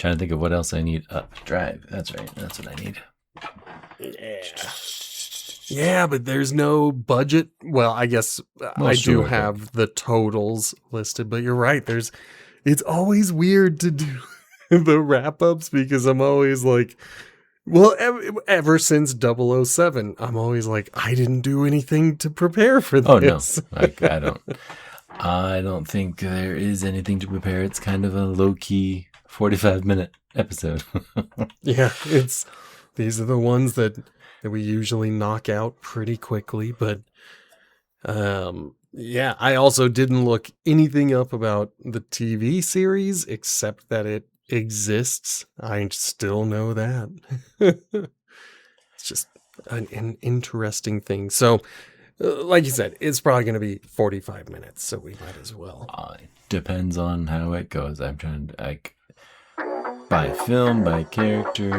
Trying to think of what else I need. Drive. That's right. That's what I need. Yeah, but there's no budget. Well, I guess I do Sure, have the totals listed, but you're right. It's always weird to do the wrap-ups because I'm always like, well, ever since 007, I'm always like, I didn't do anything to prepare for this. Oh no, I don't think there is anything to prepare. It's kind of a low-key 45-minute episode. Yeah, these are the ones that we usually knock out pretty quickly, but yeah, I also didn't look anything up about the TV series except that it exists. I still know that. It's just an interesting thing. So, like you said, it's probably going to be 45 minutes, so we might as well. Depends on how it goes. I'm trying to, by film, by character,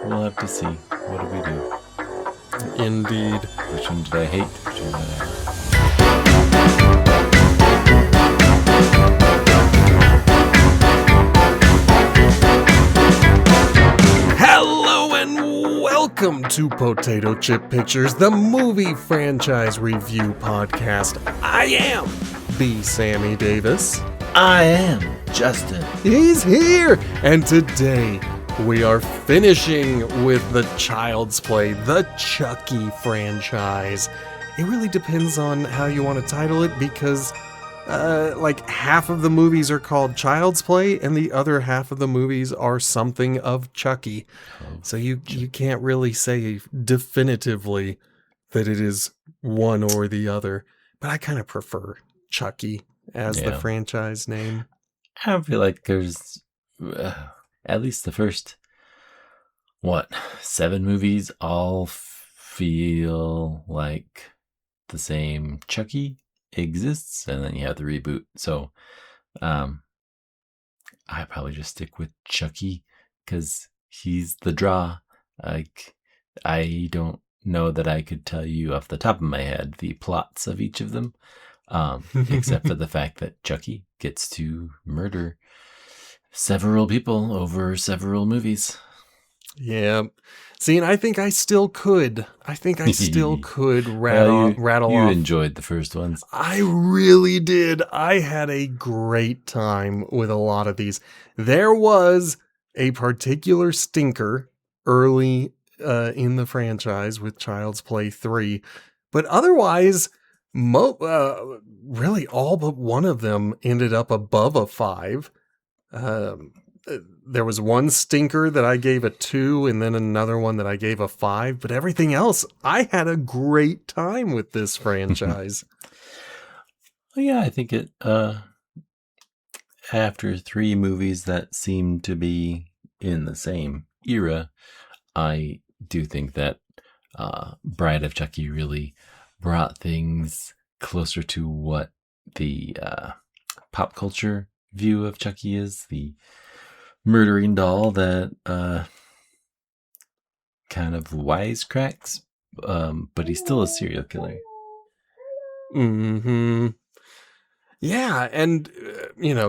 we'll have to see. What do we do? Indeed. Which one did I hate? Which one did I like? Hello and welcome to Potato Chip Pictures, the movie franchise review podcast. I am B. Sammy Davis. I am Justin. He's here, and today we are finishing with the Child's Play, the Chucky franchise. It really depends on how you want to title it because like half of the movies are called Child's Play and the other half of the movies are something of Chucky. So you can't really say definitively that it is one or the other, but I kind of prefer Chucky as the franchise name. I feel like there's at least the first 7 movies all feel like the same. Chucky exists, and then you have the reboot. So I probably just stick with Chucky because he's the draw. Like, I don't know that I could tell you off the top of my head the plots of each of them, except for the fact that Chucky gets to murder several people over several movies. Yeah. See, and I think I still could. rattle You off. enjoyed the first ones. I really did. I had a great time with a lot of these. There was a particular stinker early in the franchise with Child's Play 3, but otherwise, really all but one of them ended up above a 5. There was one stinker that I gave a 2 and then another one that I gave a 5, but everything else, I had a great time with this franchise. Well, yeah, I think it, after 3 movies that seem to be in the same era, I do think that Bride of Chucky really brought things closer to what the pop culture view of Chucky is, the murdering doll that kind of wisecracks, but he's still a serial killer. Mm-hmm. Yeah, and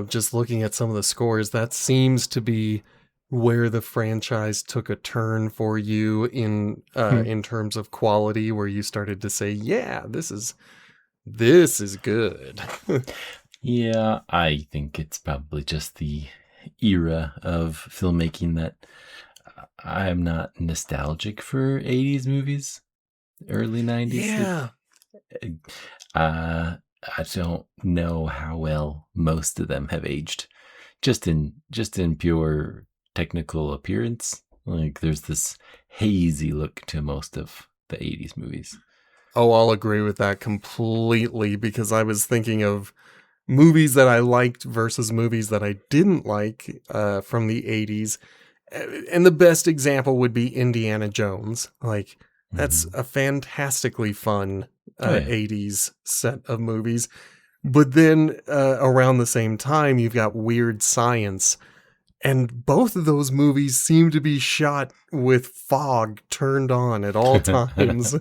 just looking at some of the scores, that seems to be where the franchise took a turn for you in terms of quality, where you started to say, yeah, this is good. Yeah, I think it's probably just the era of filmmaking that I'm not nostalgic for 80s movies, early 90s. Yeah. I don't know how well most of them have aged. Just in pure technical appearance, like there's this hazy look to most of the 80s movies. Oh, I'll agree with that completely, because I was thinking of movies that I liked versus movies that I didn't like from the 80s. And the best example would be Indiana Jones. Like, that's a fantastically fun 80s set of movies. But then around the same time, you've got Weird Science. And both of those movies seem to be shot with fog turned on at all times.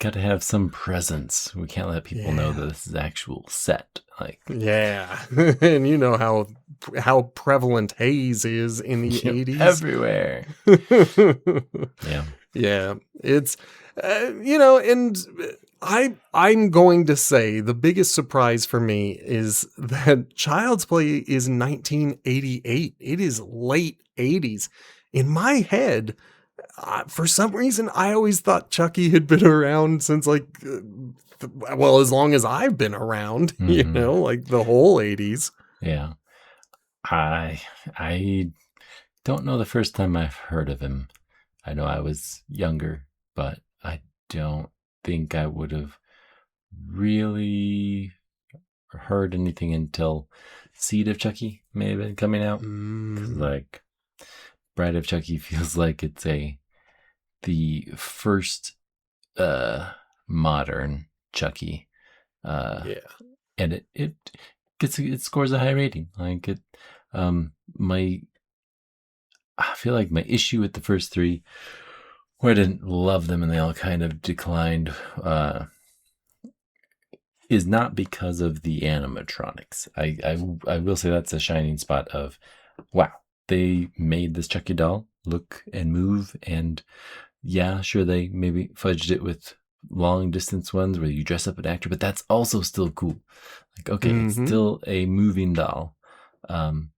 gotta have some presence. We can't let people know that Yeah. this is actual set. Like, Yeah. And you know how prevalent haze is in the 80s. everywhere. Yeah. Yeah, it's you know, and I'm going to say the biggest surprise for me is that Child's Play is 1988. It is late 80s. In my head, for some reason, I always thought Chucky had been around since like, well, as long as I've been around, you Hmm. know, like the whole 80s. Yeah. I don't know the first time I've heard of him. I know I was younger, but I don't think I would have really heard anything until Seed of Chucky may have been coming out. 'Cause, Mm, like, Bride of Chucky feels like it's the first modern Chucky. yeah. And it scores a high rating. Like it my I feel like my issue with the first three, where I didn't love them and they all kind of declined, is not because of the animatronics. I will say that's a shining spot of, wow, they made this Chucky doll look and move, and yeah, sure, they maybe fudged it with long distance ones where you dress up an actor, but that's also still cool. Like, okay, it's Hmm. still a moving doll. Um,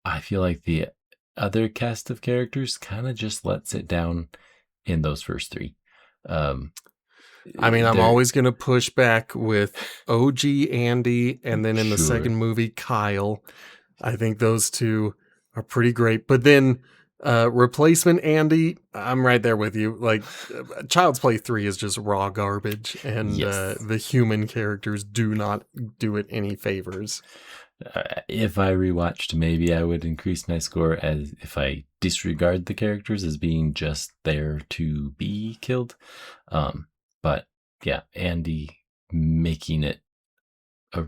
I feel like the other cast of characters kind of just lets it down in those first three. Um, I mean, I'm they're always going to push back with OG Andy and then in the sure. second movie, Kyle. I think those two are pretty great. But then replacement Andy, I'm right there with you. Like, Child's Play 3 is just raw garbage, and Yes. the human characters do not do it any favors. If I rewatched, maybe I would increase my score as if I disregard the characters as being just there to be killed. But yeah, Andy making it a,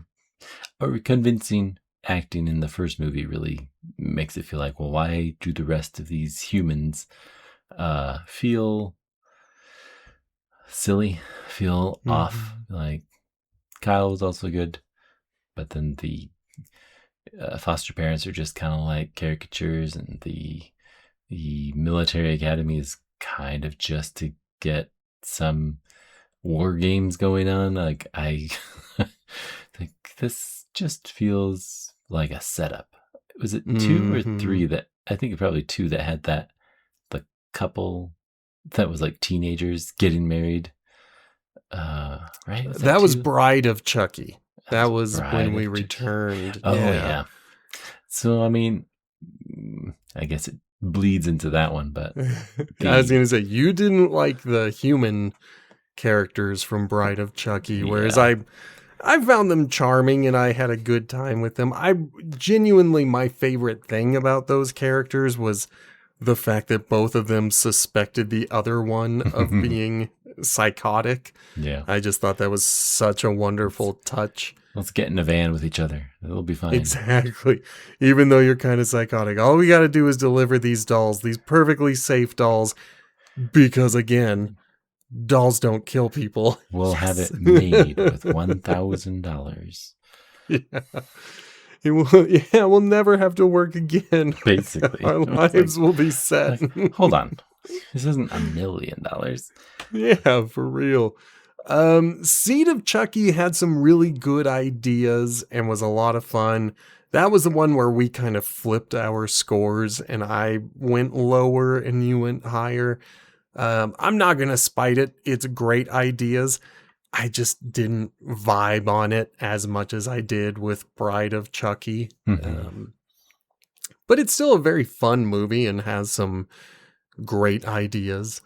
a convincing acting in the first movie really makes it feel like, well, why do the rest of these humans feel silly, feel off? Hmm. Like Kyle was also good, but then the foster parents are just kind of like caricatures, and the military academy is kind of just to get some war games going on. Like I like this just feels like a setup. Was it two or Hmm. three that I think probably two that had that the couple that was like teenagers getting married? Right? Was that That was two? Bride of Chucky. That That was was when Bride we of Chucky. returned. Oh Yeah. yeah. So I mean, I guess it bleeds into that one, but I was the going to say, you didn't like the human characters from Bride of Chucky, whereas yeah. I found them charming and I had a good time with them. I genuinely, my favorite thing about those characters was the fact that both of them suspected the other one of being psychotic. Yeah. I just thought that was such a Let's wonderful touch. let's get in a van with each other. It'll be fine. Exactly. Even though you're kind of psychotic, all we got to do is deliver these dolls, these perfectly safe dolls, because again, dolls don't kill people. We'll have Yes. it made with $1,000. Yeah. It will, yeah, we'll never have to work again. Basically. Our It's like lives will be set. hold on. This isn't $1 million. Yeah, for real. Seed of Chucky had some really good ideas and was a lot of fun. That was the one where we kind of flipped our scores and I went lower and you went higher. I'm not going to spite it. It's great ideas. I just didn't vibe on it as much as I did with Bride of Chucky. Mhm. Um, but it's still a very fun movie and has some great ideas.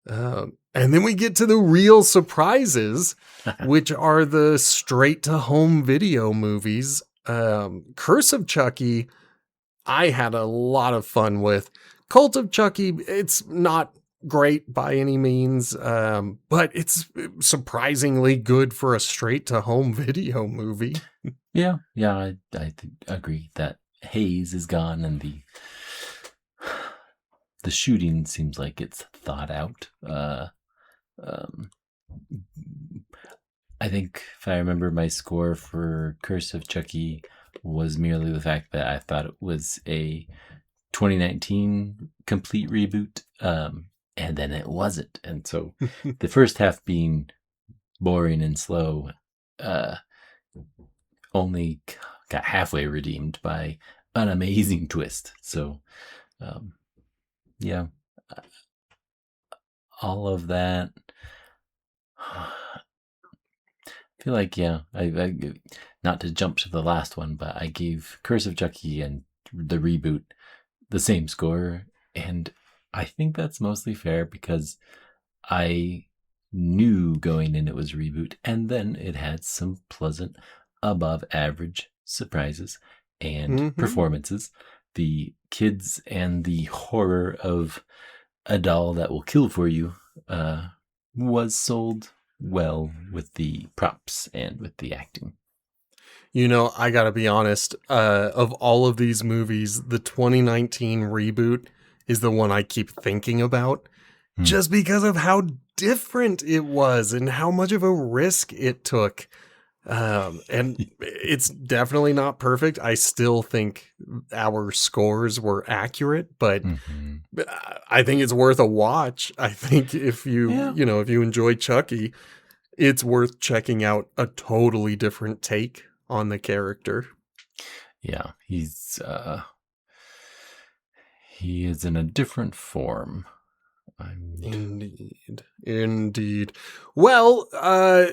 And then we get to the real surprises, which are the straight to home video movies. Curse of Chucky, I had a lot of fun with. Cult of Chucky, it's not great by any means, but it's surprisingly good for a straight to home video movie. Yeah, I agree that haze is gone and the shooting seems like it's thought out. Um, I think if I remember, my score for Curse of Chucky was merely the fact that I thought it was a 2019 complete reboot, and then it wasn't. And so the first half being boring and slow uh, only got halfway redeemed by an amazing twist. So, um, yeah, all of that. I feel like, yeah, I not to jump to the last one, but I gave Curse of Chucky and the reboot the same score, and I think that's mostly fair because I knew going in it was a reboot, and then it had some pleasant, above average surprises and Mm-hmm. performances. The kids and the horror of a doll that will kill for you was sold well with the props and with the acting. I gotta be honest, of all of these movies, the 2019 reboot is the one I keep thinking about Hmm. just because of how different it was and how much of a risk it took. And it's definitely not perfect. I still think our scores were accurate, but Mm-hmm. I think it's worth a watch. I think if Yeah. if you enjoy Chucky, it's worth checking out a totally different take on the character. Yeah. He is in a different form. Indeed. Indeed. Well,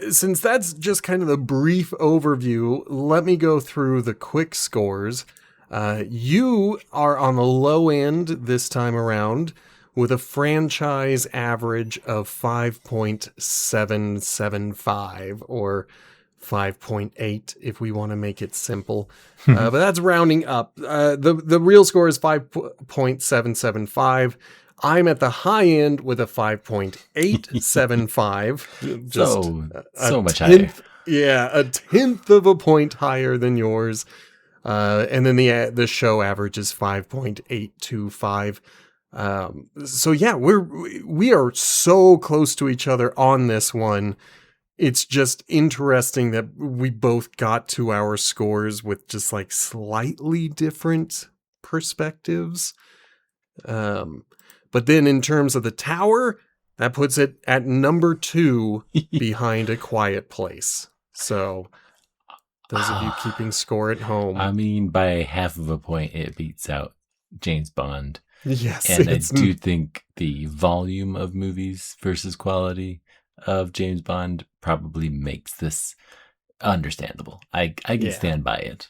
since that's just kind of the brief overview, let me go through the quick scores. You are on the low end this time around with a franchise average of 5.775 or 5.8 if we want to make it simple. But that's rounding up. The real score is 5.775. I'm at the high end with a 5.875, just a so much higher. tenth, yeah, a tenth of a point higher than yours. And then the show average is 5.825. So yeah, we are so close to each other on this one. It's just interesting that we both got to our scores with just like slightly different perspectives. Um, but then in terms of the tower, that puts it at number 2 behind A Quiet Place. So those of you keeping score at home. I mean, by half of a point, it beats out James Bond. Yes, And I it's do think the volume of movies versus quality of James Bond probably makes this understandable. I can yeah. stand by it.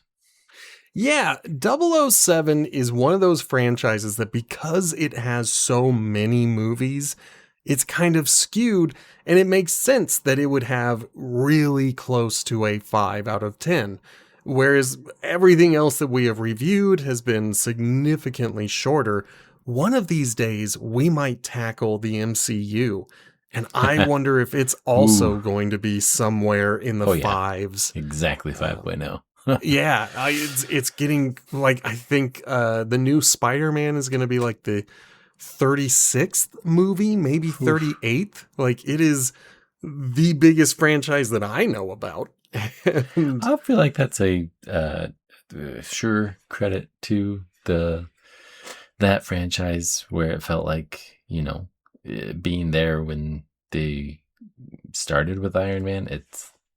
Yeah, 007 is one of those franchises that because it has so many movies, it's kind of skewed, and it makes sense that it would have really close to a 5 out of 10. Whereas everything else that we have reviewed has been significantly shorter. One of these days, we might tackle the MCU, and I wonder if it's Ooh. also going to be somewhere in the Oh, yeah. fives. Exactly 5.0. Yeah, it's getting like I think the new Spider-Man is going to be like the 36th movie, maybe Oof. 38th. Like it is the biggest franchise that I know about. And I feel like that's a sure credit to that franchise where it felt like, being there when they started with Iron Man,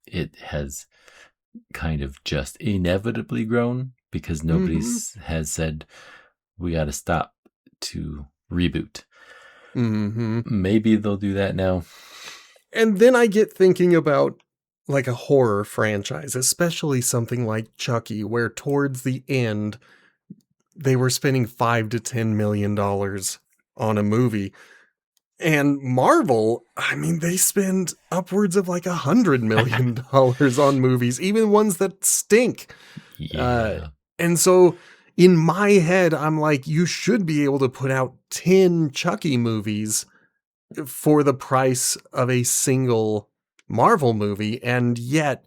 it has kind of just inevitably grown because nobody mhm, has said we got to stop to reboot. mhm. Maybe they'll do that now. And then I get thinking about like a horror franchise, especially something like Chucky, where towards the end they were spending 5 to 10 million dollars on a movie. And Marvel, I mean, they spend upwards of like $100 million on movies, even ones that stink. Uh, Yeah. and so in my head, I'm like, you should be able to put out 10 Chucky movies for the price of a single Marvel movie. And yet,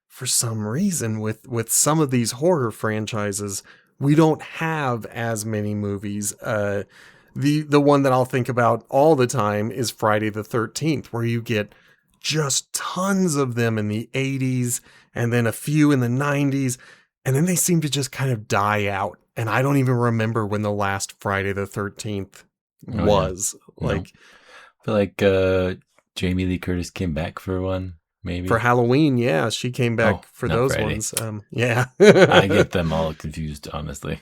for some reason, with some of these horror franchises, we don't have as many movies. The one that I'll think about all the time is Friday the 13th, where you get just tons of them in the 80s and then a few in the 90s, and then they seem to just kind of die out. And I don't even remember when the last Friday the 13th Oh, yeah. was. No. Like, I feel like Jamie Lee Curtis came back for one, maybe. for Halloween, yeah, she came back for not those Friday. ones. Yeah. I get them all confused, honestly.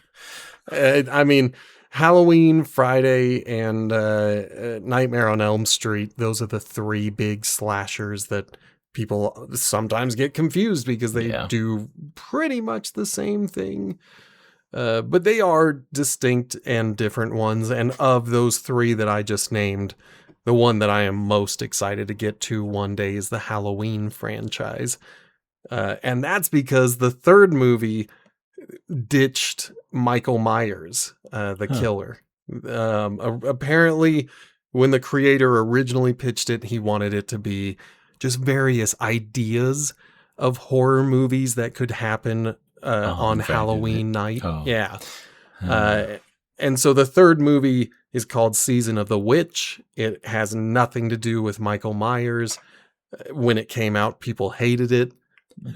I mean, Halloween, Friday, and Nightmare on Elm Street, those are the three big slashers that people sometimes get confused because they Yeah. do pretty much the same thing. But they are distinct and different ones. And of those three that I just named, the one that I am most excited to get to one day is the Halloween franchise. And that's because the third movie ditched Michael Myers, the killer. Apparently, when the creator originally pitched it, he wanted it to be just various ideas of horror movies that could happen on Friday Halloween night. Oh. Yeah. And so the third movie is called Season of the Witch. It has nothing to do with Michael Myers. When it came out, people hated it.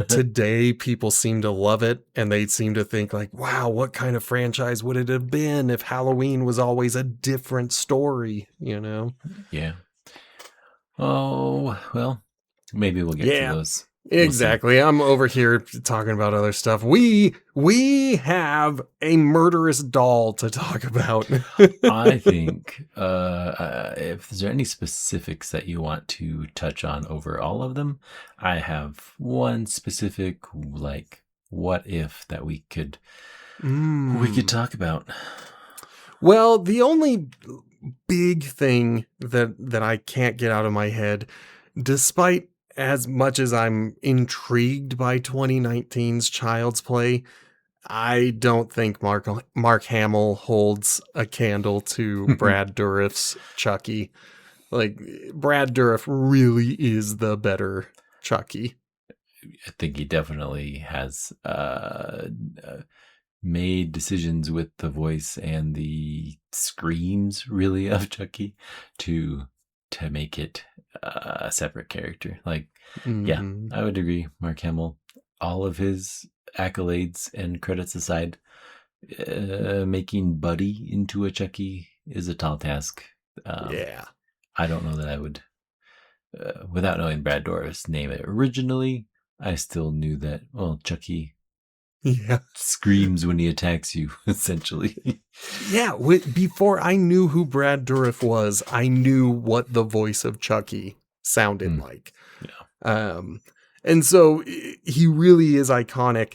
Today, people seem to love it, and they seem to think like, wow, what kind of franchise would it have been if Halloween was always a different story, you know? Yeah. Oh, well, maybe we'll get to those. Exactly. I'm over here talking about other stuff. We have a murderous doll to talk about. I think if there's any specifics that you want to touch on over all of them, I have one specific, like, what if that we could talk about. Well, the only big thing that I can't get out of my head, despite as much as I'm intrigued by 2019's Child's Play, I don't think Mark Hamill holds a candle to Brad Dourif's Chucky. Like, Brad Dourif really is the better Chucky. I think he definitely has made decisions with the voice and the screams, really, of Chucky to make it a separate character. Like, yeah, I would agree. Mark Hamill, all of his accolades and credits aside, making Buddy into a Chucky is a tall task. Yeah. I don't know that I would, without knowing Brad Dourif's name originally, I still knew that, well, Chucky screams when he attacks you, essentially. Yeah, before I knew who Brad Dourif was, I knew what the voice of Chucky sounded like. Yeah. And so he really is iconic.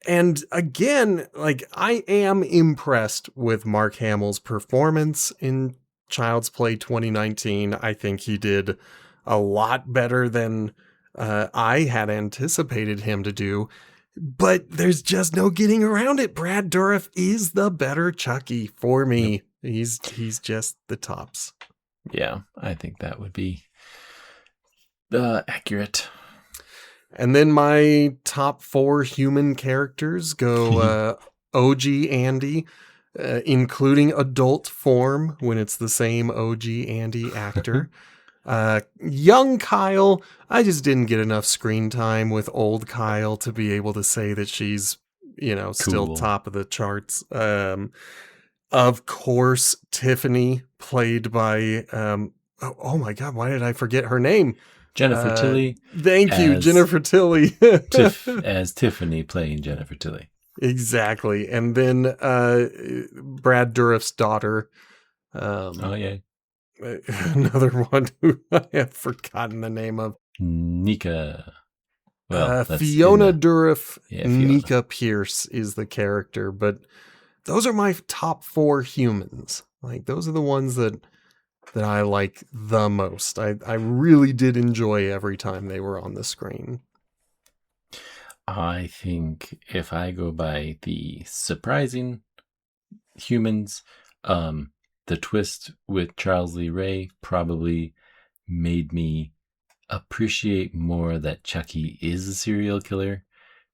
And again, like, I am impressed with Mark Hamill's performance in Child's Play 2019. I think he did a lot better than I had anticipated him to do. But there's just no getting around it. Brad Dourif is the better Chucky for me. Yep. He's just the tops. Yeah, I think that would be accurate. And then my top 4 human characters go OG Andy, including adult form when it's the same OG Andy actor. Young Kyle, I just didn't get enough screen time with old Kyle to be able to say that she's, still top of the charts. Of course, Tiffany, played by, oh my God, why did I forget her name? Jennifer Tilly. Thank you, Jennifer Tilly. As Tiffany playing Jennifer Tilly. Exactly. And then Brad Dourif's daughter. Oh, yeah. Another one who I have forgotten the name of. Nika. Well, Fiona Dourif. Yeah, Fiona. Nika Pierce is the character. But those are my top 4 humans. Like, those are the ones that I like the most. I really did enjoy every time they were on the screen. I think if I go by the surprising humans, the twist with Charles Lee Ray probably made me appreciate more that Chucky is a serial killer,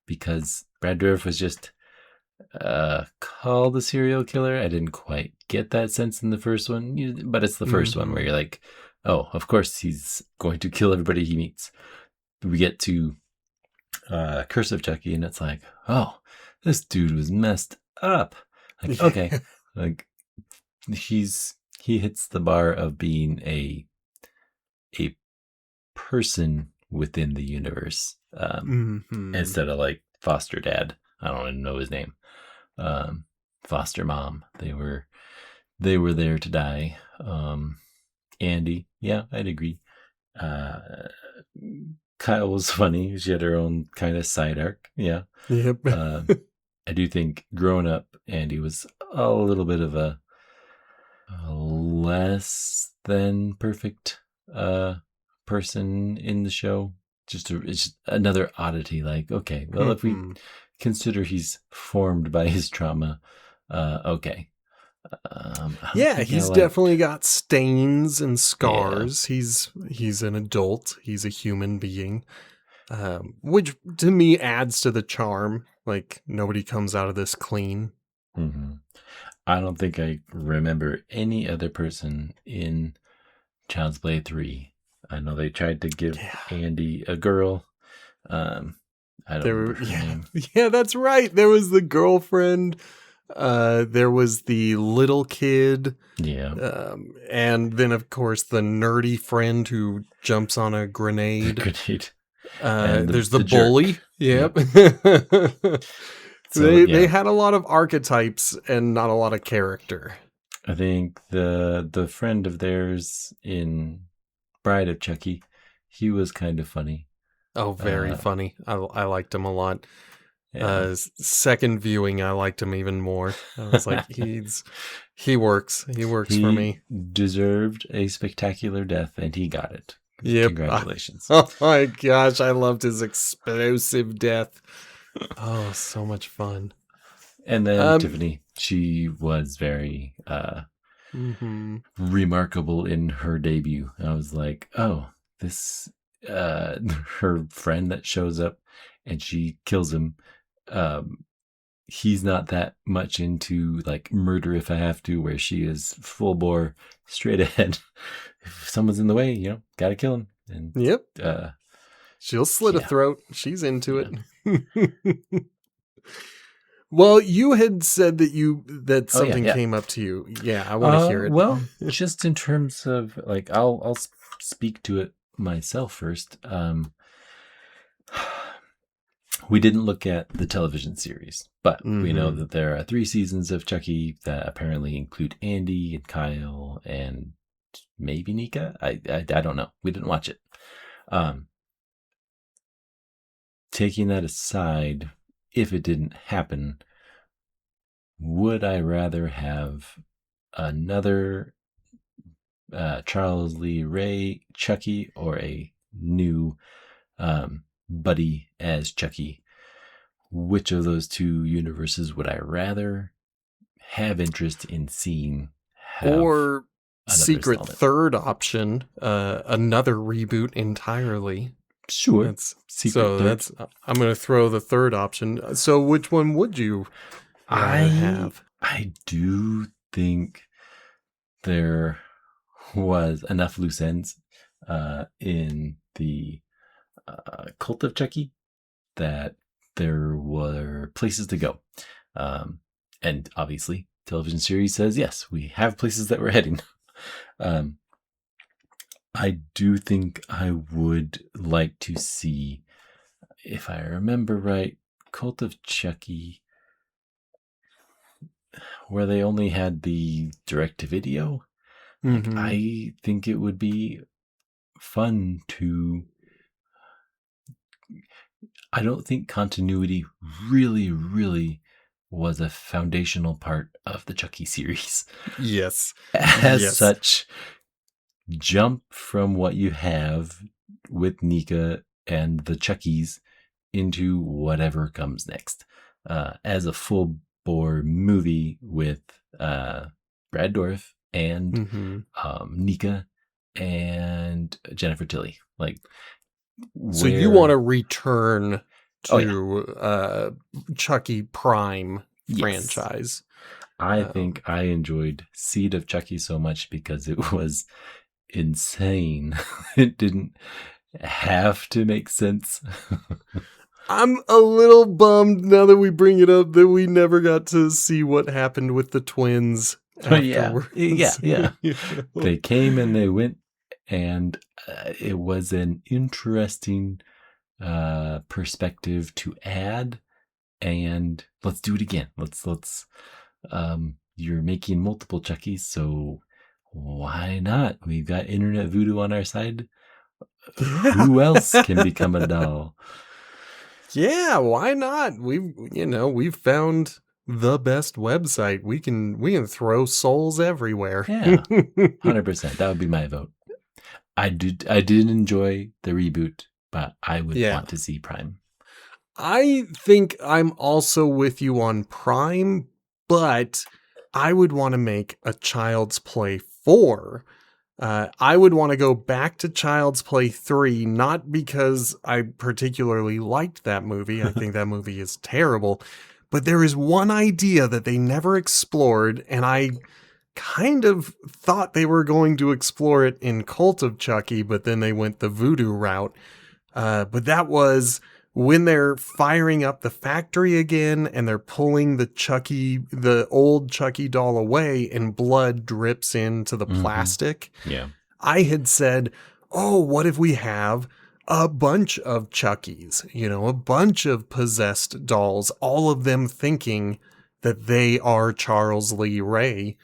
because Brad Dourif was just called a serial killer. I didn't quite get that sense in the first one, but it's the first one where Mhm. you're like, oh, of course he's going to kill everybody he meets. We get to Curse of Chucky, and it's like, oh, this dude was messed up. Like, okay, Yeah. like he hits the bar of being a person within the universe, Mhm. instead of like foster dad. I don't even know his name. Um, Foster mom. They were there to die. Andy, yeah, I'd agree. Uh, Kyle was funny. She had her own kind of side arc. Yeah. Yep. Uh, I do think growing up, Andy was a little bit of a less than perfect person in the show. It's just another oddity. Like, okay, well, if we Mhm. consider he's formed by his trauma, okay. I don't Yeah, think I he's liked. definitely got stains and Yeah. scars. He's an adult. He's a human being, which to me adds to the charm. Like nobody comes out of this clean. hmm I don't think I remember any other person in Child's Play 3. I know they tried to give Yeah, Andy a girl. Um, I don't there remember were. her Yeah, name. yeah, that's right. There was the girlfriend. There was the little kid. Yeah. And then of course the nerdy friend who jumps on a The grenade. grenade and There's the the jerk. bully. Yep. Yep. So They yeah, had a lot of archetypes and not a lot of character. I think the friend of theirs in Bride of Chucky, he was kind of funny. Oh, very Uh, funny. I liked him a lot. yeah. Second viewing, I liked him even more. I was like, he works. He works for He me. deserved a spectacular death, and he got it. Yep. Congratulations. Oh my gosh, I loved his explosive death. Oh, so much fun. And then Um. Tiffany, she was very Mhm. remarkable in her debut. I was like, oh, this her friend that shows up and she kills him. Um, he's not that much into like murder if I have to, where she is full bore, straight ahead. If someone's in the way, gotta kill him. And Yep. uh, She'll slit a yeah, throat. She's into yeah. it. Well, you had said that Oh yeah, something yeah. came up to you. Yeah, I want to hear it. Well, just in terms of like, I'll speak to it myself first. We didn't look at the television series, but we know Mm-hmm. that there are 3 seasons of Chucky that apparently include Andy and Kyle and maybe Nika. I don't know. We didn't watch it. Um, Taking that aside, if it didn't happen, would I rather have another Charles Lee Ray Chucky or a new Buddy as Chucky? Which of those two universes would I rather have interest in seeing have Or another secret installment? third option, another reboot entirely. Sure. That's Secret so third. that's I'm going to throw the third option. So which one would you rather I have? I do think there was enough loose ends in the Cult of Chucky that there were places to go. Um, and obviously, television series says, yes, we have places that we're heading. um, I do think I would like to see, if I remember right, Cult of Chucky, where they only had the direct to video. Like, Mm-hmm. I think it would be fun to. I don't think continuity really, really was a foundational part of the Chucky series. Yes. As Yes. such, jump from what you have with Nika and the Chuckies into whatever comes next. As a full bore movie with Brad Dourif and Mm-hmm. Nika and Jennifer Tilly. Like, So you want where. to return Oh, yeah. to Chucky Prime Yes. franchise. I Um, think I enjoyed Seed of Chucky so much because it was insane. It didn't have to make sense. I'm a little bummed now that we bring it up that we never got to see what happened with the twins But yeah, afterwards. yeah. You know? They came and they went, and it was an interesting perspective to add. And let's do it again. Let's. You're making multiple Chuckies, so why not? We've got internet voodoo on our side. Yeah. Who else can become a doll? Yeah, why not? We've found the best website. We can throw souls everywhere. Yeah, 100%. That would be my vote. I did enjoy the reboot, but I would Yeah. want to see Prime. I think I'm also with you on Prime, but I would want to make a Child's Play 4. I would want to go back to Child's Play 3, not because I particularly liked that movie. I think that movie is terrible. But there is one idea that they never explored, and I kind of thought they were going to explore it in Cult of Chucky, but then they went the voodoo route. But that was when they're firing up the factory again and they're pulling the old Chucky doll away and blood drips into the plastic. Yeah. I had said, oh, what if we have a bunch of Chuckies, a bunch of possessed dolls, all of them thinking that they are Charles Lee Ray.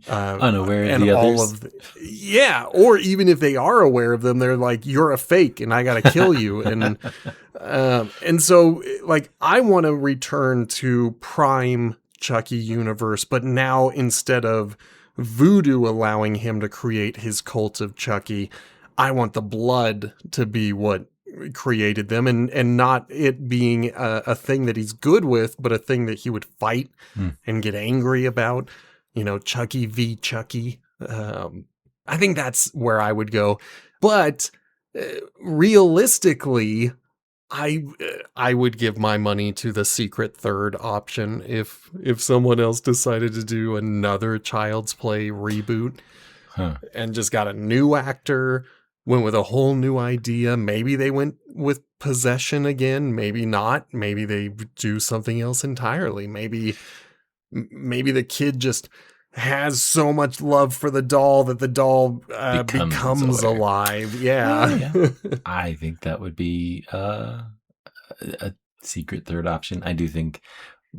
Unaware of And the all others. yeah, or even if they are aware of them, they're like, you're a fake and I got to kill you. And so like, I want to return to Prime Chucky universe, but now instead of voodoo allowing him to create his cult of Chucky, I want the blood to be what created them, and not it being a thing that he's good with, but a thing that he would fight and get angry about. Chucky v. Chucky. I think that's where I would go. But realistically, I would give my money to the secret third option if someone else decided to do another Child's Play reboot and just got a new actor, went with a whole new idea. Maybe they went with possession again, maybe not. Maybe they do something else entirely. Maybe the kid just has so much love for the doll that the doll becomes alive. Yeah. I think that would be a secret third option. I do think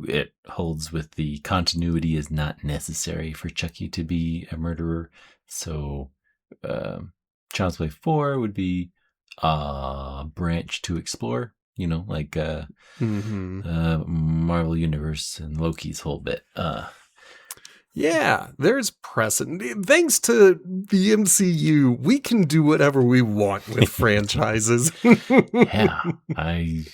it holds with the continuity is not necessary for Chucky to be a murderer. So Child's Play 4 would be a branch to explore, like Marvel Universe and Loki's whole bit. Yeah, there's precedent. Thanks to the MCU, we can do whatever we want with franchises. Yeah, I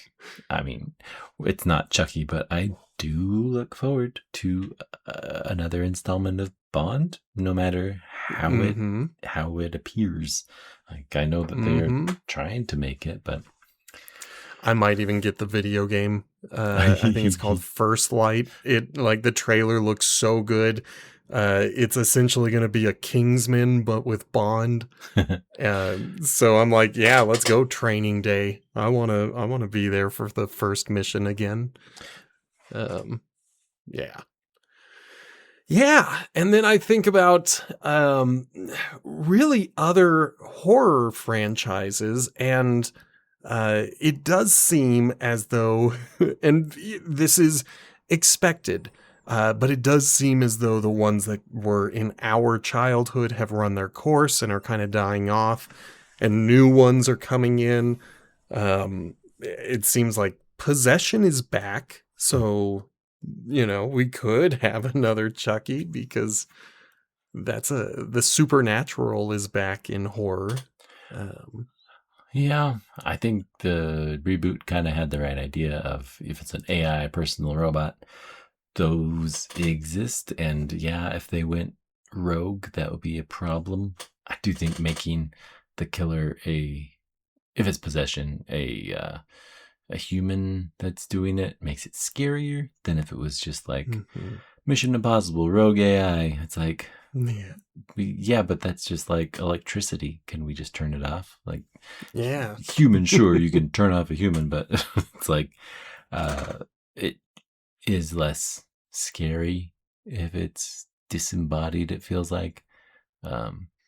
mean, it's not Chucky, but I do look forward to another installment of Bond, no matter how it appears. Like, I know that they're trying to make it, but I might even get the video game. I think it's called First Light. The trailer looks so good. It's essentially going to be a Kingsman, but with Bond. So I'm like, yeah, let's go Training Day. I want to be there for the first mission again. Yeah. Yeah, and then I think about really other horror franchises, and it does seem as though, and this is expected, but it does seem as though the ones that were in our childhood have run their course and are kind of dying off, and new ones are coming in. It seems like Possession is back, so we could have another Chucky because the supernatural is back in horror. Yeah, I think the reboot kind of had the right idea of if it's an AI personal robot, those exist. And yeah, if they went rogue, that would be a problem. I do think making the killer if it's possession, a human that's doing it makes it scarier than if it was just like Mission Impossible, Rogue AI. It's like, Yeah. yeah, but that's just like electricity. Can we just turn it off? Like, Yeah. human, sure, you can turn off a human, but it's like, it is less scary if it's disembodied, it feels like.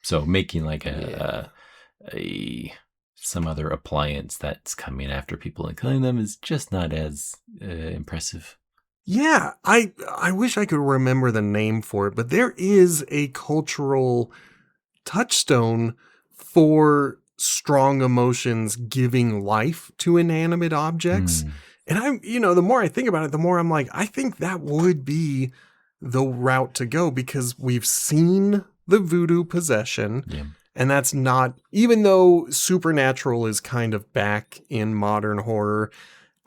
So making like Yeah. a some other appliance that's coming after people and killing them is just not as impressive. Yeah, I wish I could remember the name for it, but there is a cultural touchstone for strong emotions giving life to inanimate objects. Hmm. And the more I think about it, the more I'm like, I think that would be the route to go because we've seen the voodoo possession. Yeah. And that's not, even though supernatural is kind of back in modern horror,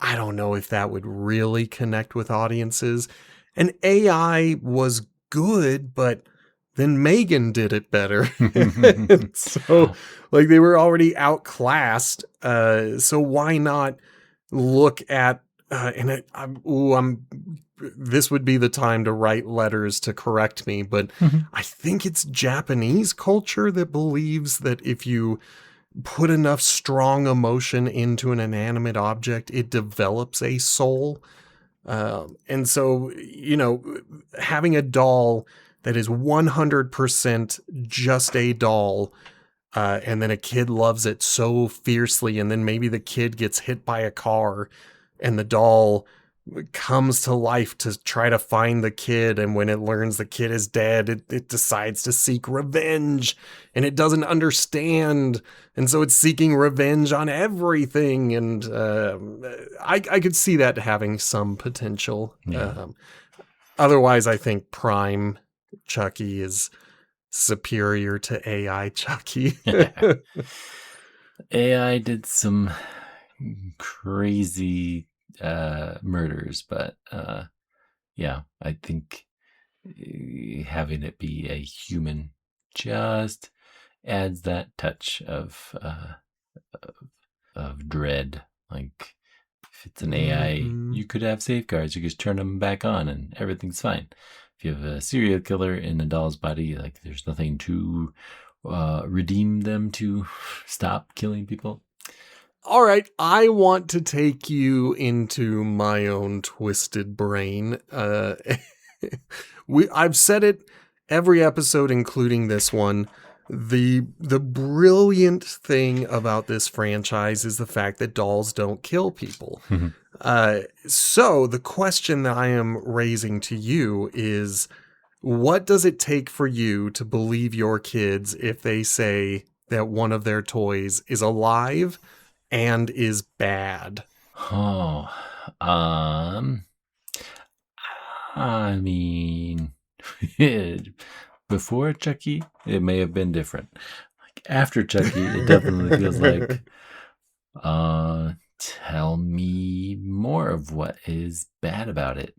I don't know if that would really connect with audiences. And AI was good, but then Megan did it better. So, like, they were already outclassed. So why not look at this would be the time to write letters to correct me, but I think it's Japanese culture that believes that if you put enough strong emotion into an inanimate object, it develops a soul. And so, having a doll that is 100% just a doll, and then a kid loves it so fiercely, and then maybe the kid gets hit by a car, and the doll comes to life to try to find the kid, and when it learns the kid is dead, it decides to seek revenge, and it doesn't understand, and so it's seeking revenge on everything, and I could see that having some potential. Yeah. Otherwise, I think Prime Chucky is superior to AI Chucky. AI did some crazy murders, but yeah, I think having it be a human just adds that touch of dread. Like, if it's an AI, Mhm. you could have safeguards. You just turn them back on and everything's fine. If you have a serial killer in a doll's body, like, there's nothing to redeem them to stop killing people. All right, I want to take you into my own twisted brain. I've said it every episode, including this one. The brilliant thing about this franchise is the fact that dolls don't kill people. So the question that I am raising to you is, what does it take for you to believe your kids if they say that one of their toys is alive and is bad? Oh, I mean, before Chucky, it may have been different. Like, after Chucky, it definitely feels like, tell me more of what is bad about it.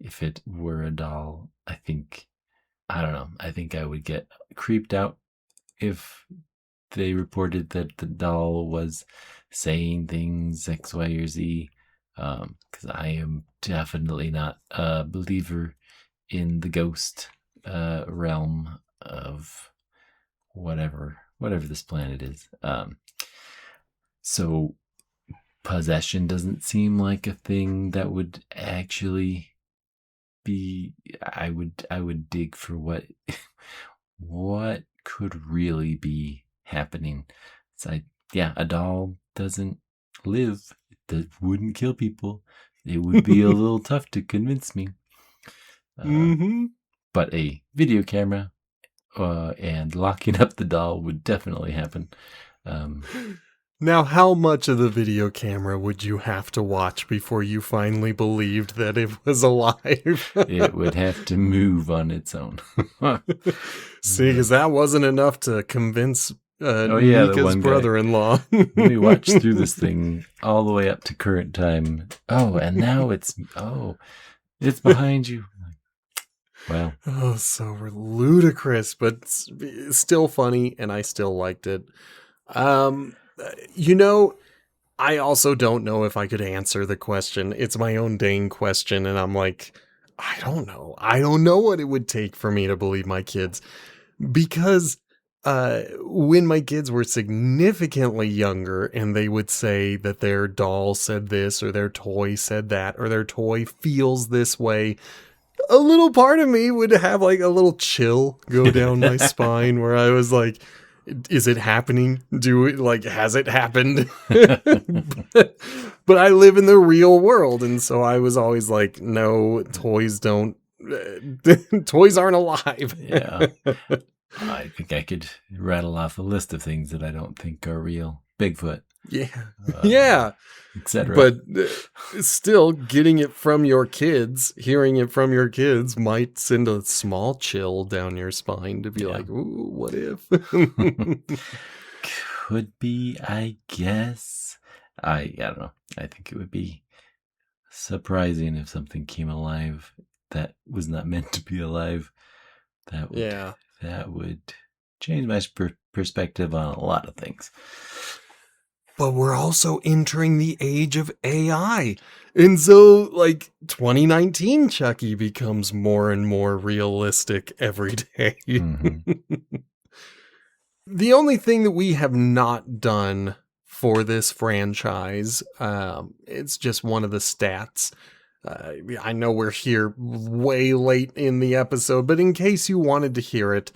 If it were a doll, I don't know. I think I would get creeped out if they reported that the doll was saying things X, Y, or Z. Because I am definitely not a believer in the ghost realm of whatever this planet is. So possession doesn't seem like a thing that would actually be. I would dig for what could really be happening. So yeah, a doll doesn't live. It wouldn't kill people. It would be a little tough to convince me. Mm-hmm. But a video camera and locking up the doll would definitely happen. Now, how much of the video camera would you have to watch before you finally believed that it was alive? It would have to move on its own. See, because that wasn't enough to convince Oh yeah, the Nika's one guy. brother-in-law. We watched through this thing all the way up to current time. Oh, and now it's behind you. Wow. Oh, so ludicrous, but still funny, and I still liked it. You know, I also don't know if I could answer the question. It's my own dang question, and I'm like, I don't know. I don't know what it would take for me to believe my kids, because when my kids were significantly younger and they would say that their doll said this or their toy said that or their toy feels this way, a little part of me would have like a little chill go down my spine where I was like, is it happening? Has it happened? but I live in the real world. And so I was always like, no, toys aren't alive. Yeah. I think I could rattle off a list of things that I don't think are real. Bigfoot. Yeah. Yeah. Etc. But still, getting it from your kids, hearing it from your kids might send a small chill down your spine to be like, ooh, what if? Could be, I guess. I don't know. I think it would be surprising if something came alive that was not meant to be alive. That would change my perspective on a lot of things. But we're also entering the age of AI. And so, 2019 Chucky becomes more and more realistic every day. Mm-hmm. The only thing that we have not done for this franchise, it's just one of the stats. I know we're here way late in the episode, but in case you wanted to hear it,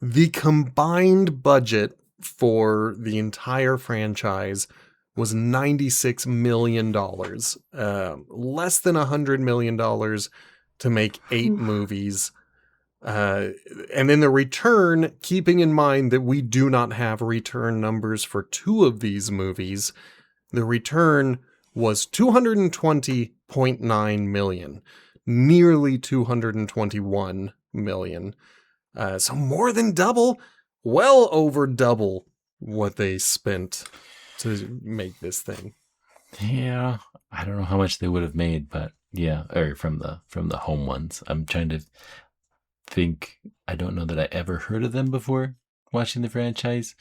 the combined budget for the entire franchise was $96 million, less than $100 million to make 8 movies. And then the return, keeping in mind that we do not have return numbers for 2 of these movies, the return was $220.9 million, nearly $221 million. So more than double, well over double what they spent to make this thing. Yeah, I don't know how much they would have made, but yeah, or from the home ones. I'm trying to think. I don't know that I ever heard of them before watching the franchise,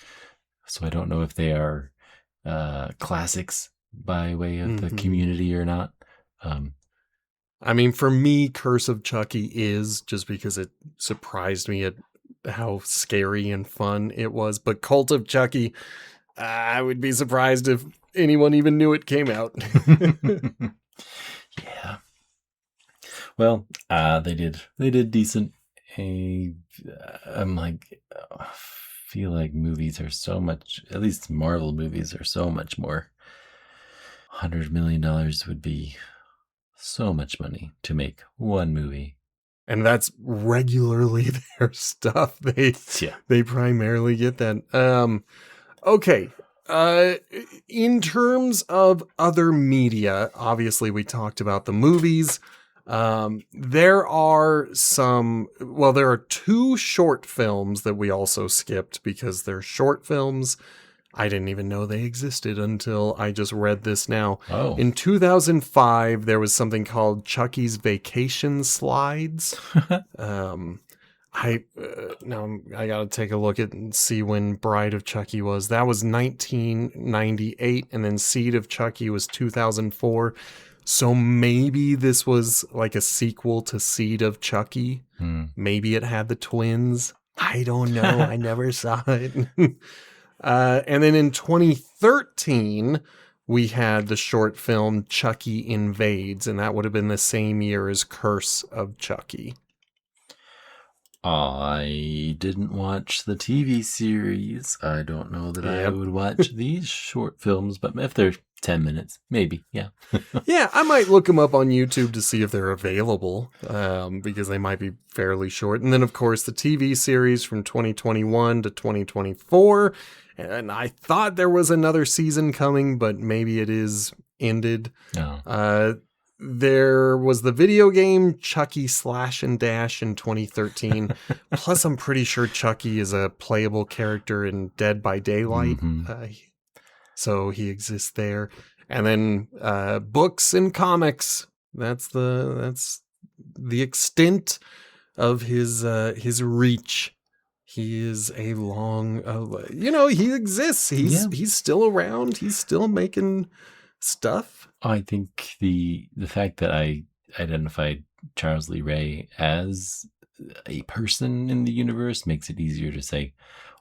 so I don't know if they are classics by way of the community or not. I mean, for me, Curse of Chucky is, just because it surprised me at how scary and fun it was. But Cult of Chucky, I would be surprised if anyone even knew it came out. Yeah. Well, they did decent. I'm like, I feel like movies are so much, at least Marvel movies are so much more. $100 million would be so much money to make one movie. And that's regularly their stuff. They primarily get that. Okay. In terms of other media, obviously we talked about the movies. There are 2 short films that we also skipped because they're short films. I didn't even know they existed until I just read this now. Oh. In 2005, there was something called Chucky's Vacation Slides. I gotta take a look at and see when Bride of Chucky was. That was 1998, and then Seed of Chucky was 2004. So maybe this was like a sequel to Seed of Chucky. Maybe it had the twins. I don't know. I never saw it. And then in 2013, we had the short film Chucky Invades, and that would have been the same year as Curse of Chucky. I didn't watch the TV series. I don't know that I would watch these short films, but if they're 10 minutes, maybe, yeah. Yeah, I might look them up on YouTube to see if they're available, because they might be fairly short. And then, of course, the TV series from 2021 to 2024. And I thought there was another season coming, but maybe it is ended. No. There was the video game Chucky Slash and Dash in 2013. Plus, I'm pretty sure Chucky is a playable character in Dead by Daylight. So he exists there. And then books and comics. That's the extent of his reach. He is a long, he exists. He's still around. He's still making stuff. I think the fact that I identified Charles Lee Ray as a person in the universe makes it easier to say,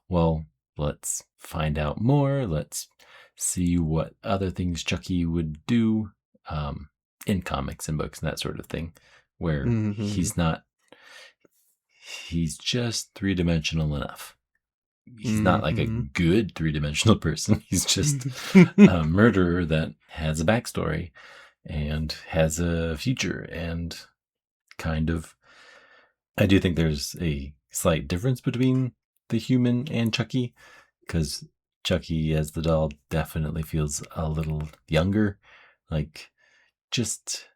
well, let's find out more. Let's see what other things Chucky would do in comics and books and that sort of thing, where he's just three-dimensional enough. He's not like a good three-dimensional person. He's just a murderer that has a backstory and has a future, and kind of, I do think there's a slight difference between the human and Chucky, because Chucky as the doll definitely feels a little younger. Like, just,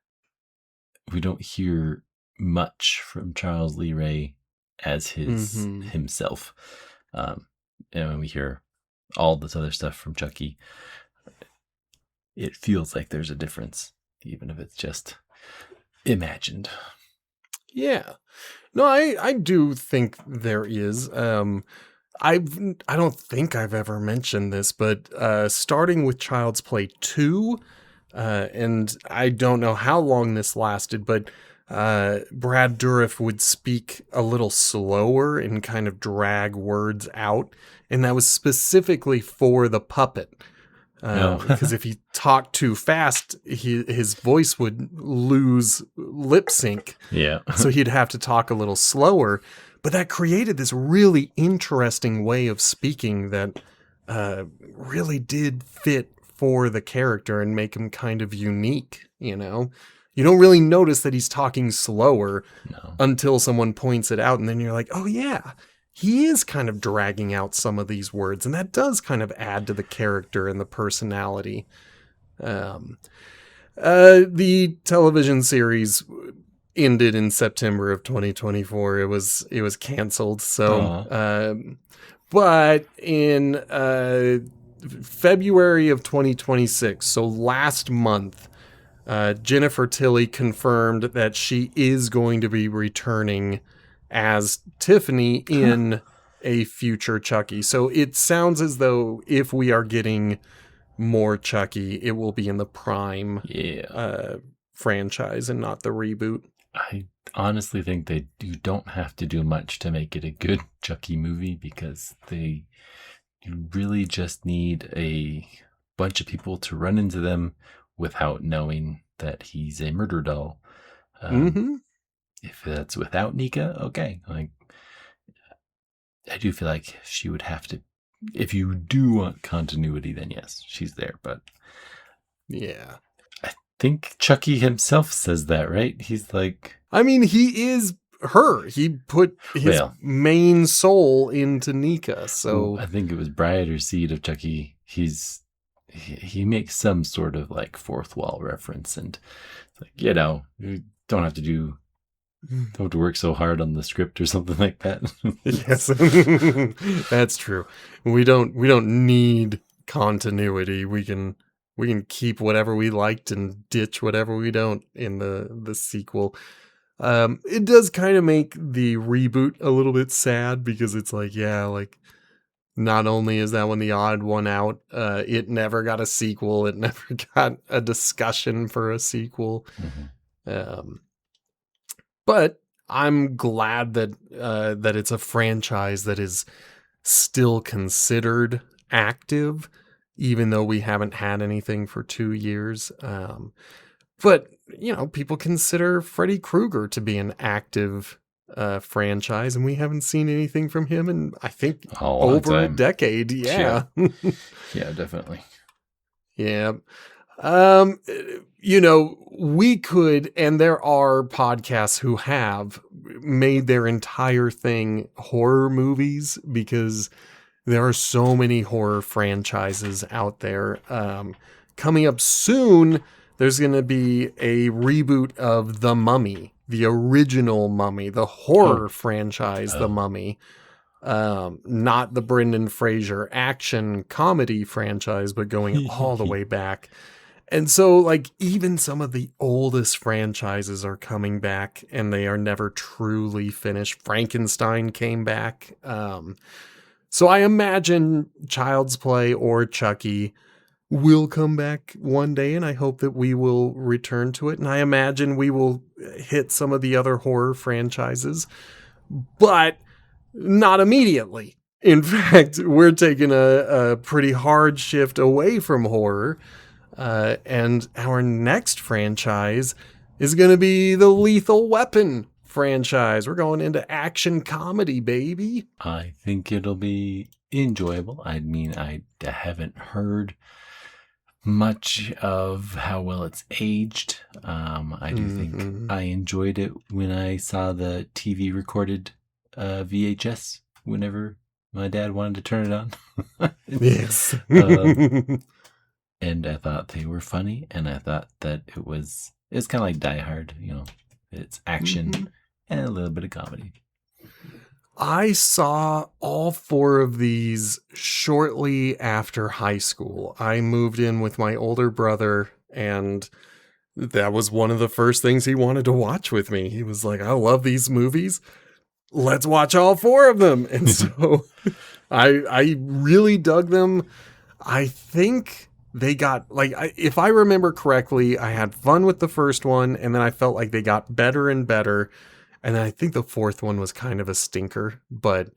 we don't hear much from Charles Lee Ray as himself. And when we hear all this other stuff from Chucky, it feels like there's a difference, even if it's just imagined. Yeah. No, I do think there is. I don't think I've ever mentioned this, but starting with Child's Play 2, and I don't know how long this lasted, but Brad Dourif would speak a little slower and kind of drag words out, and that was specifically for the puppet. Because if he talked too fast, his voice would lose lip sync. Yeah. So he'd have to talk a little slower. But that created this really interesting way of speaking that really did fit for the character and make him kind of unique, you know? You don't really notice that he's talking slower until someone points it out, and then you're like, oh yeah, he is kind of dragging out some of these words, and that does kind of add to the character and the personality. The television series ended in September of 2024. It was canceled. So, but in February of 2026, so last month, Jennifer Tilly confirmed that she is going to be returning as Tiffany in a future Chucky. So it sounds as though if we are getting more Chucky, it will be in the Prime franchise and not the reboot. I honestly think you don't have to do much to make it a good Chucky movie, because you really just need a bunch of people to run into them without knowing that he's a murder doll. If that's without Nika, okay. Like, I do feel like she would have to, if you do want continuity, then yes, she's there. But yeah, I think Chucky himself says that, right? He's like, I mean, he is her. He put his main soul into Nika. So I think it was Bride or Seed of Chucky. He makes some sort of like fourth wall reference, and it's like, you don't have to work so hard on the script or something like that. Yes, that's true. We don't need continuity. We can keep whatever we liked and ditch whatever we don't in the sequel. It does kind of make the reboot a little bit sad, because it's like, not only is that one the odd one out, it never got a sequel. It never got a discussion for a sequel. But I'm glad that it's a franchise that is still considered active, even though we haven't had anything for 2 years. But, people consider Freddy Krueger to be an active franchise, and we haven't seen anything from him in, I think, over a decade. Yeah. Yeah, definitely. Yeah. We could, and there are podcasts who have made their entire thing horror movies, because there are so many horror franchises out there. Coming up soon, there's going to be a reboot of The Mummy, the original Mummy, the horror franchise, The Mummy. Not the Brendan Fraser action comedy franchise, but going all the way back. And so, like, even some of the oldest franchises are coming back, and they are never truly finished. Frankenstein came back. So I imagine Child's Play or Chucky will come back one day, and I hope that we will return to it. And I imagine we will hit some of the other horror franchises, but not immediately. In fact, we're taking a pretty hard shift away from horror. And our next franchise is going to be the Lethal Weapon franchise. We're going into action comedy, baby. I think it'll be enjoyable. I mean, I haven't heard much of how well it's aged. I do think I enjoyed it when I saw the TV recorded VHS whenever my dad wanted to turn it on. Yes. And I thought they were funny, and I thought that it's kind of like Die Hard, it's action and a little bit of comedy. I saw all 4 of these shortly after high school. I moved in with my older brother, and that was one of the first things he wanted to watch with me. He was like, I love these movies. Let's watch all 4 of them. And so I really dug them. I think they got, if I remember correctly, I had fun with the first one, and then I felt like they got better and better. And I think the 4th one was kind of a stinker, but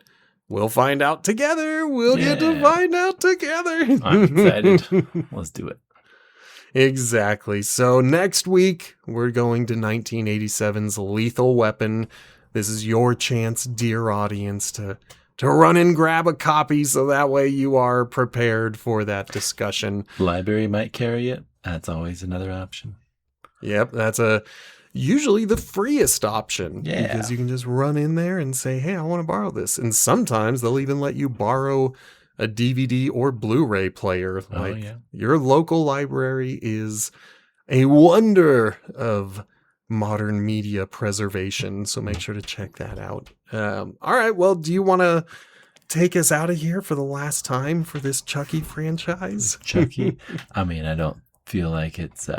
we'll find out together. We'll get to find out together. I'm excited. Let's do it. Exactly. So next week, we're going to 1987's Lethal Weapon. This is your chance, dear audience, to run and grab a copy so that way you are prepared for that discussion. Library might carry it. That's always another option. Yep, that's usually the freest option. Yeah. Because you can just run in there and say, hey, I want to borrow this. And sometimes they'll even let you borrow a DVD or Blu-ray player. Your local library is a wonder of modern media preservation. So make sure to check that out. All right. Well, do you want to take us out of here for the last time for this Chucky franchise? Chucky? I mean, I don't feel like it's,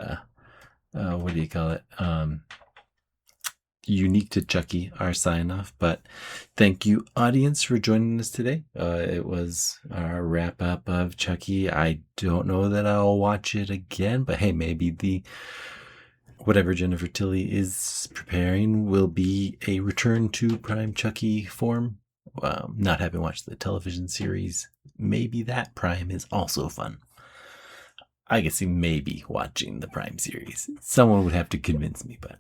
what do you call it? Unique to Chucky, our sign off. But thank you, audience, for joining us today. It was our wrap up of Chucky. I don't know that I'll watch it again, but hey, maybe whatever Jennifer Tilly is preparing will be a return to Prime Chucky form. Not having watched the television series, maybe that Prime is also fun. I guess maybe watching the Prime series. Someone would have to convince me, but...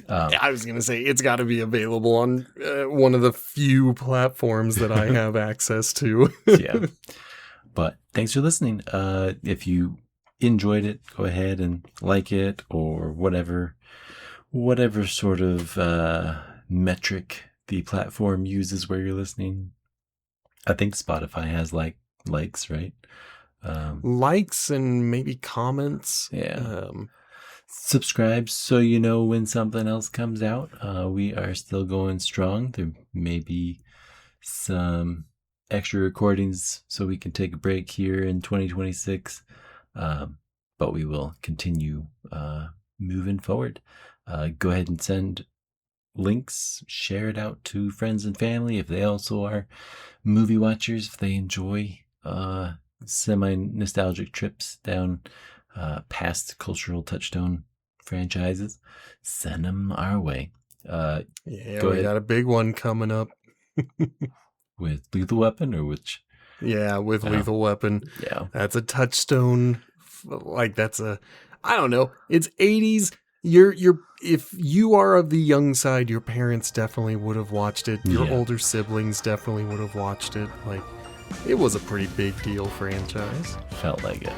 I was going to say, it's got to be available on one of the few platforms that I have access to. Yeah. But thanks for listening. If you enjoyed it, go ahead and like it, or whatever sort of metric the platform uses where you're listening. I think Spotify has likes, right? Likes and maybe comments. Yeah. Subscribe so you know when something else comes out. We are still going strong. There may be some extra recordings so we can take a break here in 2026. But we will continue moving forward. Go ahead and send links, share it out to friends and family if they also are movie watchers, if they enjoy semi-nostalgic trips down past cultural touchstone franchises. Send them our way. We got a big one coming up. With Lethal Weapon, or which? Yeah, with Lethal Weapon. Yeah. That's a touchstone. I don't know. It's 80s. If you are of the young side, your parents definitely would have watched it. Your older siblings definitely would have watched it. It was a pretty big deal franchise. Felt like it.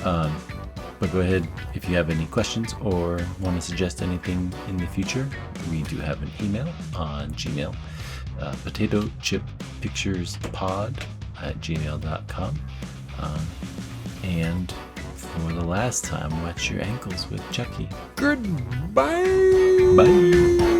But go ahead, if you have any questions or want to suggest anything in the future, we do have an email on Gmail, potatochippicturespod@gmail.com. And for the last time, watch your ankles with Chucky. Goodbye. Bye.